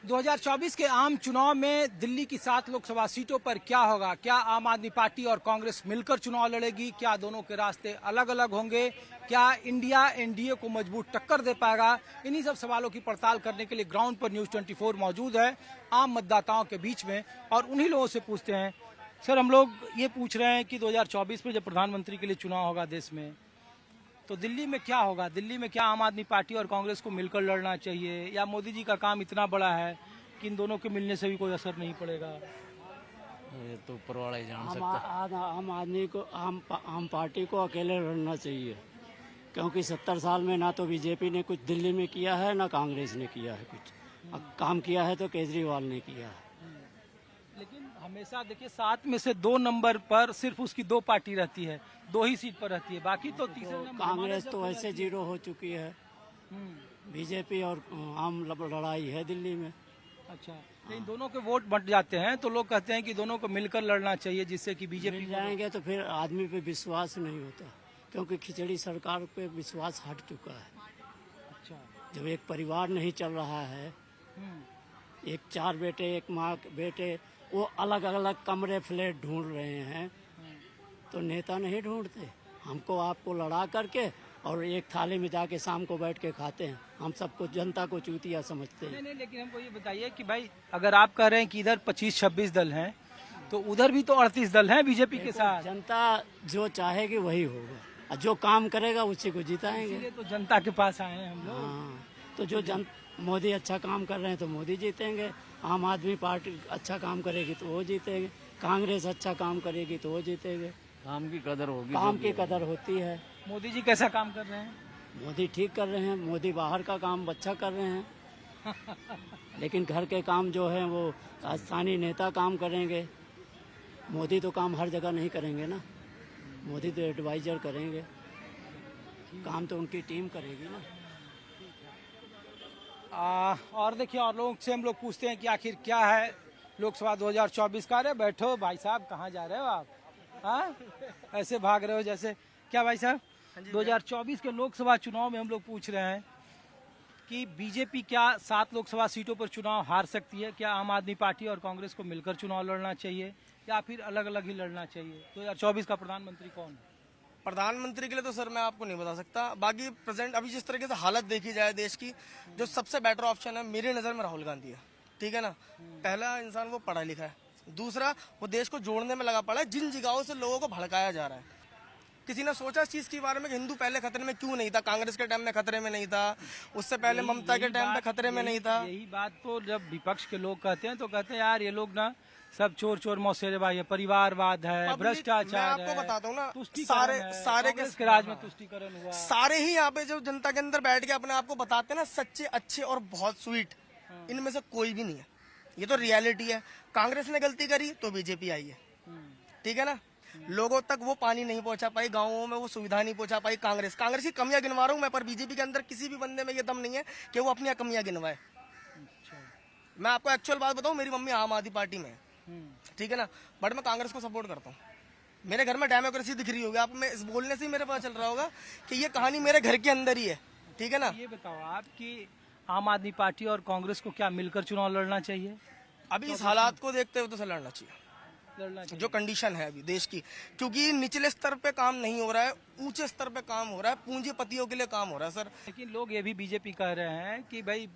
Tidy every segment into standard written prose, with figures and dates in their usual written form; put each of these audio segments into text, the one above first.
2024 के आम चुनाव में दिल्ली की 7 लोकसभा सीटों पर क्या होगा? क्या आम आदमी पार्टी और कांग्रेस मिलकर चुनाव लड़ेगी? क्या दोनों के रास्ते अलग अलग होंगे? क्या इंडिया एनडीए को मजबूत टक्कर दे पाएगा? इन्हीं सब सवालों की पड़ताल करने के लिए ग्राउंड पर न्यूज 24 मौजूद है आम मतदाताओं के बीच में, और उन्हीं लोगों से पूछते हैं। सर, हम लोग ये पूछ रहे हैं कि 2024 में जब प्रधानमंत्री के लिए चुनाव होगा देश में, तो दिल्ली में क्या होगा? दिल्ली में क्या आम आदमी पार्टी और कांग्रेस को मिलकर लड़ना चाहिए, या मोदी जी का काम इतना बड़ा है कि इन दोनों के मिलने से भी कोई असर नहीं पड़ेगा? ये तो ऊपर वाला ही जान सकता। आम आदमी को आम पार्टी को अकेले लड़ना चाहिए, क्योंकि 70 साल में ना तो बीजेपी ने कुछ दिल्ली में किया है, ना कांग्रेस ने किया है कुछ। काम किया है तो केजरीवाल ने किया है। लेकिन हमेशा देखिए 7 में से 2 नंबर पर सिर्फ उसकी 2 पार्टी रहती है, 2 ही सीट पर रहती है, बाकी तो तीसरे नंबर कांग्रेस तो वैसे जीरो हो चुकी है। बीजेपी और आम लड़ाई है दिल्ली में। अच्छा, लेकिन दोनों के वोट बंट जाते हैं तो लोग कहते हैं कि दोनों को मिलकर लड़ना चाहिए, जिससे कि बीजेपी मिल जाएंगे तो फिर आदमी पे विश्वास नहीं होता, क्योंकि खिचड़ी सरकार पे विश्वास हट चुका है। अच्छा। जब एक परिवार नहीं चल रहा है, एक 4 बेटे एक माँ के बेटे वो अलग अलग कमरे फ्लैट ढूंढ रहे हैं, तो नेता नहीं ढूंढते। हमको आपको लड़ा करके और एक थाली में जाके शाम को बैठ के खाते हैं। हम सबको जनता को चूतिया समझते हैं। नहीं, लेकिन हमको ये बताइए कि भाई, अगर आप कह रहे हैं कि इधर 25-26 दल हैं, तो उधर भी तो 38 दल हैं बीजेपी के साथ। जनता जो चाहेगी वही होगा, और जो काम करेगा उसी को जिताएंगे। इसलिए तो जनता के पास आए हैं हम लोग। हाँ, तो जो मोदी अच्छा काम कर रहे हैं तो मोदी जीतेंगे। आम आदमी पार्टी अच्छा काम करेगी तो वो जीतेंगे। कांग्रेस अच्छा काम करेगी तो वो जीतेंगे। काम की कदर होगी। काम की कदर होती है। मोदी जी कैसा काम कर रहे हैं? मोदी ठीक कर रहे हैं। मोदी बाहर का काम अच्छा कर रहे हैं लेकिन घर के काम जो है वो स्थानीय नेता काम करेंगे। मोदी तो काम हर जगह नहीं करेंगे ना। मोदी तो एडवाइजर करेंगे, काम तो उनकी टीम करेगी ना। और देखिए, और लोगों से हम लोग पूछते हैं कि आखिर क्या है लोकसभा 2024 का। अरे बैठो भाई साहब, कहाँ जा रहे हो आप? हाँ, ऐसे भाग रहे हो जैसे। क्या भाई साहब, 2024 के लोकसभा चुनाव में हम लोग पूछ रहे हैं कि बीजेपी क्या 7 लोकसभा सीटों पर चुनाव हार सकती है? क्या आम आदमी पार्टी और कांग्रेस को मिलकर चुनाव लड़ना चाहिए, या फिर अलग अलग ही लड़ना चाहिए? 2024 का प्रधानमंत्री कौन है? प्रधानमंत्री के लिए तो सर मैं आपको नहीं बता सकता। बाकी प्रेजेंट अभी जिस तरीके से हालत देखी जाए देश की, जो सबसे बेटर ऑप्शन है मेरी नज़र में राहुल गांधी है। ठीक है ना। पहला इंसान वो पढ़ा लिखा है, दूसरा वो देश को जोड़ने में लगा पड़ा है। जिन जगहों से लोगों को भड़काया जा रहा है, किसी ने सोचा इस चीज के बारे में कि हिंदू पहले खतरे में क्यों नहीं था? कांग्रेस के टाइम में खतरे में नहीं था, उससे पहले ममता के टाइम पे खतरे में नहीं था। यही बात तो जब विपक्ष के लोग कहते हैं तो कहते हैं यार ये लोग ना सब चोर चोर मौसेरेबाजी है, परिवारवाद है, भ्रष्टाचार है। मैं आपको बताता हूँ ना, सारे के राज में तुष्टीकरण हुआ। सारे ही यहाँ पे जो जनता के अंदर बैठ के अपने आप को बताते हैं ना सच्चे अच्छे और बहुत स्वीट, इनमें से कोई भी नहीं है। ये तो रियलिटी है। कांग्रेस ने गलती करी तो बीजेपी आई है। ठीक है ना। लोगों तक वो पानी नहीं पहुंचा पाई, गाँवों में वो सुविधा नहीं पहुंचा पाई। कांग्रेस की कमियां गिनवा रहा हूँ मैं, पर बीजेपी के अंदर किसी भी बंदे में ये दम नहीं है कि वो अपनी कमियां गिनवाए। मैं आपको एक्चुअल बात बताऊं, मेरी मम्मी आम आदमी पार्टी में है। ठीक है ना, बट मैं कांग्रेस को सपोर्ट करता हूँ। मेरे घर में डेमोक्रेसी दिख रही होगी, आप में इस बोलने से ही मेरे पता चल रहा होगा कि ये कहानी मेरे घर के अंदर ही है। ठीक है ना। ये बताओ आप कि आम आदमी पार्टी और कांग्रेस को क्या मिलकर चुनाव लड़ना चाहिए? अभी इस हालात को देखते हुए तो सर लड़ना चाहिए। जो कंडीशन है अभी देश की, क्योंकि निचले स्तर पे काम नहीं हो रहा है, ऊंचे स्तर पे काम हो रहा है, पूंजीपतियों के लिए काम हो रहा है सर। लेकिन लोग ये भी बीजेपी कह रहे हैं कि भाई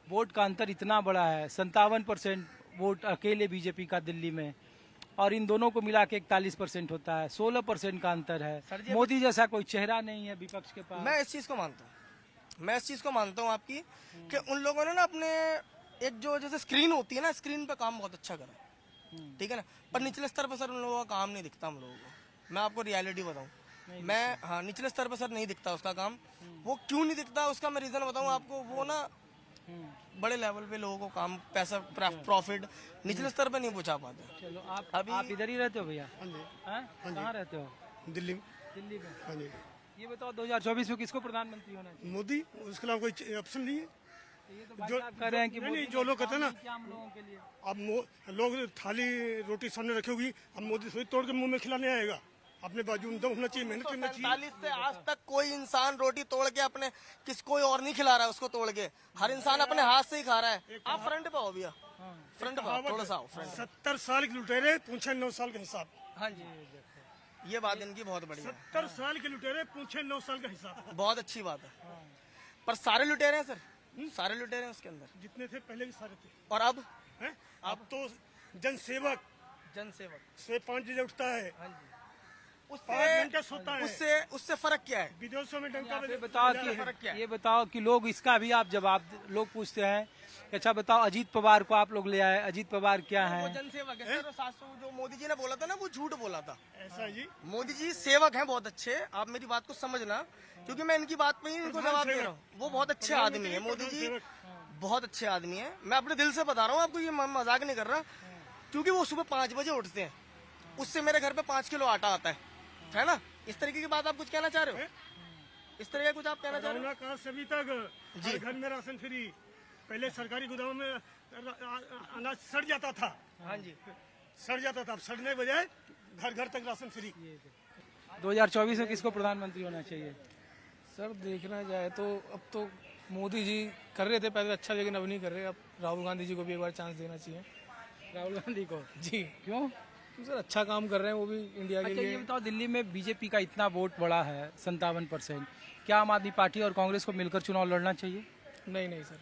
वोट का अंतर इतना बड़ा है, 57% वोट अकेले बीजेपी का दिल्ली में, और इन दोनों को मिला के 41% होता है, 16% का अंतर है। मोदी जैसा कोई चेहरा नहीं है विपक्ष के पास। मैं इस चीज को मानता हूँ आपकी कि उन लोगों ने ना अपने एक जो जैसे स्क्रीन होती है ना, स्क्रीन पे काम बहुत अच्छा करा। ठीक है ना, पर निचले स्तर पर सर उन लोगों का काम नहीं दिखता हम लोगों को। मैं आपको रियलिटी बताऊं, हाँ, निचले स्तर पर सर नहीं दिखता उसका काम। वो क्यों नहीं दिखता उसका मैं रीजन बताऊं आपको। वो ना बड़े लेवल पे लोगों को काम, पैसा, प्रॉफिट निचले स्तर पे नहीं पहुंचा पाते। चलो, आप इधर ही रहते हो भैया? कहाँ रहते हो? दिल्ली में। दिल्ली में। हाँ जी। ये बताओ 2024 में किसको प्रधानमंत्री होना चाहिए? मोदी, उसके अलावा कोई ऑप्शन नहीं है। ये तो भाई साहब कह रहे हैं कि नहीं, जो लोग कहते हैं ना, हम लोगों के लिए अब लोग थाली रोटी सामने रखी होगी, अब मोदी सोई तोड़ के मुंह में खिलाने आएगा। अपने बाजू में दम होना चाहिए, मेहनत करना चाहिए। 1947 से आज तक कोई इंसान रोटी तोड़ के अपने कोई और नहीं खिला रहा है उसको तोड़ के, हर इंसान अपने हाथ से ही खा रहा है। आप फ्रंट पे हो भैया, फ्रंट पे आओ, थोड़ा सा आओ फ्रंट। 70 साल के लुटेरे पूछे 9 साल का हिसाब। हाँ जी, ये बात इनकी बहुत बढ़िया है, 70 साल के लुटेरे पूछे 9 साल का हिसाब। बहुत अच्छी बात है। पर सारे लुटेरे हैं सर, सारे लुटेरे हैं उसके अंदर। जितने थे पहले भी सारे थे। और अब हैं? अब तो जनसेवक जनसेवक से 5 बजे उठता है, हाँ जी, 5 घंटे सोता है। उससे फर्क क्या है? विदेशों में डंका ये बजे बताओ फर्क क्या कि है? ये बताओ कि लोग इसका भी आप जवाब लोग पूछते हैं कि अच्छा बताओ अजीत पवार को आप लोग ले आए, अजीत पवार क्या वो है? जनसेवक है सर। 700 जो मोदी जी ने बोला था ना, वो झूठ बोला था। ऐसा है जी। मोदी जी सेवक हैं बहुत अच्छे, आप मेरी बात को समझना, क्योंकि मैं इनकी बात पे ही इनको जवाब दे रहा हूँ। वो बहुत अच्छे आदमी है, मोदी जी बहुत अच्छे आदमी है। मैं अपने दिल से बता रहा हूँ आपको, ये मजाक नहीं कर रहा, क्योंकि वो सुबह 5 बजे उठते हैं, उससे मेरे घर पे 5 किलो आटा आता है ना? इस तरीके की बात आप कुछ कहना चाह रहे हो? इस तरह का कुछ आप कहना चाह रहे हो? कोरोना काल से अभी तक हर घर में राशन फ्री। पहले सरकारी गोदाम में अनाज सड़ जाता था, हाँ जी, सड़ जाता था, अब सड़ने बजाय घर घर तक राशन फ्री। 2024 में किसको प्रधानमंत्री होना चाहिए? सर देखना जाए तो अब तो मोदी जी कर रहे थे पहले अच्छा, लेकिन अब नहीं कर रहे। अब राहुल गांधी जी को भी एक बार चांस देना चाहिए। राहुल गांधी को? जी, क्यों? सर अच्छा काम कर रहे हैं वो भी इंडिया के अच्छा ये लिए। बताओ, दिल्ली में बीजेपी का इतना वोट बढ़ा है 57%, क्या आम आदमी पार्टी और कांग्रेस को मिलकर चुनाव लड़ना चाहिए? नहीं नहीं सर,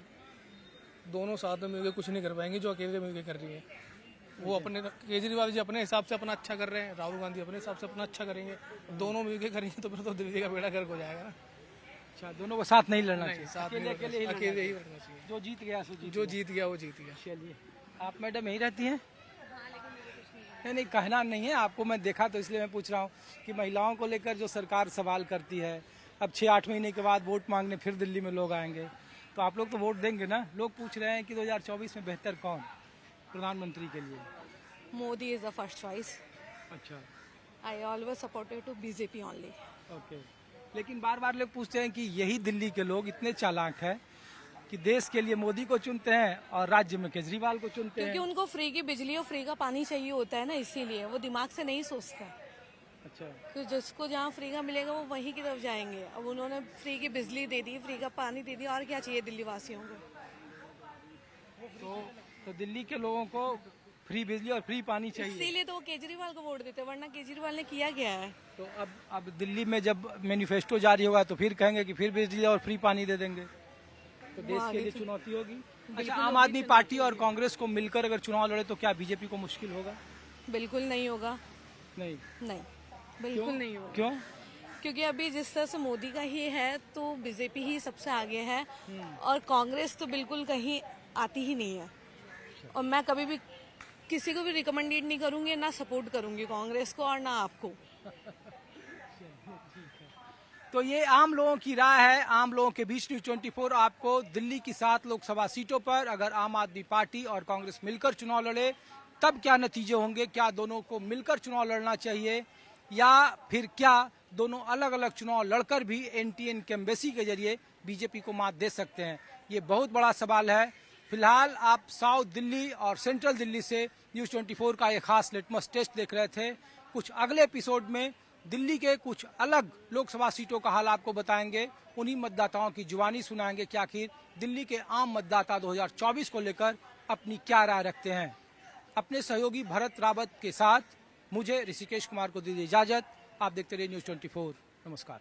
दोनों साथ में मिलकर कुछ नहीं कर पाएंगे जो अकेले मिलकर कर रही है। वो अपने केजरीवाल जी अपने हिसाब से अपना अच्छा कर रहे हैं, राहुल गांधी अपने हिसाब से अपना अच्छा करेंगे। दोनों मिलकर करेंगे तो फिर तो दिल्ली का बेड़ा गर्क हो जाएगा ना। अच्छा, दोनों को साथ नहीं लड़ना चाहिए, साथ अकेले नहीं अकेले ही लड़ना अकेले ही चाहिए। लड़ना चाहिए। जो जीत गया सो जीत जो जीत गया वो जीत गया। चलिए, आप मैडम यही रहती हैं? नहीं, कहना नहीं है आपको, मैं देखा तो इसलिए मैं पूछ रहा हूँ कि महिलाओं को लेकर जो सरकार सवाल करती है, अब 6-8 महीने के बाद वोट मांगने फिर दिल्ली में लोग आएंगे, तो आप लोग तो वोट देंगे ना? लोग पूछ रहे हैं कि 2024 में बेहतर कौन प्रधानमंत्री के लिए? Modi is the first choice. अच्छा, I always supported to BJP only. Okay. लेकिन बार बार लोग पूछते हैं कि यही दिल्ली के लोग इतने चालाक हैं कि देश के लिए मोदी को चुनते हैं और राज्य में केजरीवाल को चुनते क्योंकि हैं। उनको फ्री की बिजली और फ्री का पानी चाहिए होता है ना, इसीलिए वो दिमाग से नहीं सोचता। अच्छा, कि जिसको जहाँ फ्री का मिलेगा वो वहीं की तरफ जाएंगे। अब उन्होंने फ्री की बिजली दे दी, फ्री का पानी दे दिया, और क्या चाहिए दिल्ली वासियों को? तो दिल्ली के लोगों को फ्री बिजली और फ्री पानी चाहिए। इसीलिए तो वो केजरीवाल को वोट देते, वरना केजरीवाल ने किया क्या है? तो अब दिल्ली में जब मैनिफेस्टो जारी होगा तो फिर कहेंगे कि फिर बिजली और फ्री पानी दे देंगे, तो देश के लिए चुनौती होगी। अच्छा, आम आदमी पार्टी और कांग्रेस को मिलकर अगर चुनाव लड़े तो क्या बीजेपी को मुश्किल होगा? बिल्कुल नहीं होगा, नहीं। नहीं, बिल्कुल नहीं होगा। क्यों? क्योंकि अभी जिस तरह से मोदी का ही है तो बीजेपी ही सबसे आगे है, और कांग्रेस तो बिल्कुल कहीं आती ही नहीं है। और मैं कभी भी किसी को भी रिकमेंडेड नहीं करूंगी, ना सपोर्ट करूंगी कांग्रेस को और ना आपको। तो ये आम लोगों की राय है, आम लोगों के बीच न्यूज 24 आपको दिल्ली की 7 लोकसभा सीटों पर अगर आम आदमी पार्टी और कांग्रेस मिलकर चुनाव लड़े तब क्या नतीजे होंगे, क्या दोनों को मिलकर चुनाव लड़ना चाहिए या फिर क्या दोनों अलग अलग चुनाव लड़कर भी एनटीएन कैम्बेसी के जरिए बीजेपी को मात दे सकते हैं, ये बहुत बड़ा सवाल है। फिलहाल आप साउथ दिल्ली और सेंट्रल दिल्ली से न्यूज 24 का एक खास लिटमस टेस्ट देख रहे थे। कुछ अगले एपिसोड में दिल्ली के कुछ अलग लोकसभा सीटों का हाल आपको बताएंगे, उन्हीं मतदाताओं की जुबानी सुनाएंगे कि आखिर दिल्ली के आम मतदाता 2024 को लेकर अपनी क्या राय रखते हैं। अपने सहयोगी भरत रावत के साथ मुझे ऋषिकेश कुमार को दीजिए इजाजत। आप देखते रहिए न्यूज 24। नमस्कार।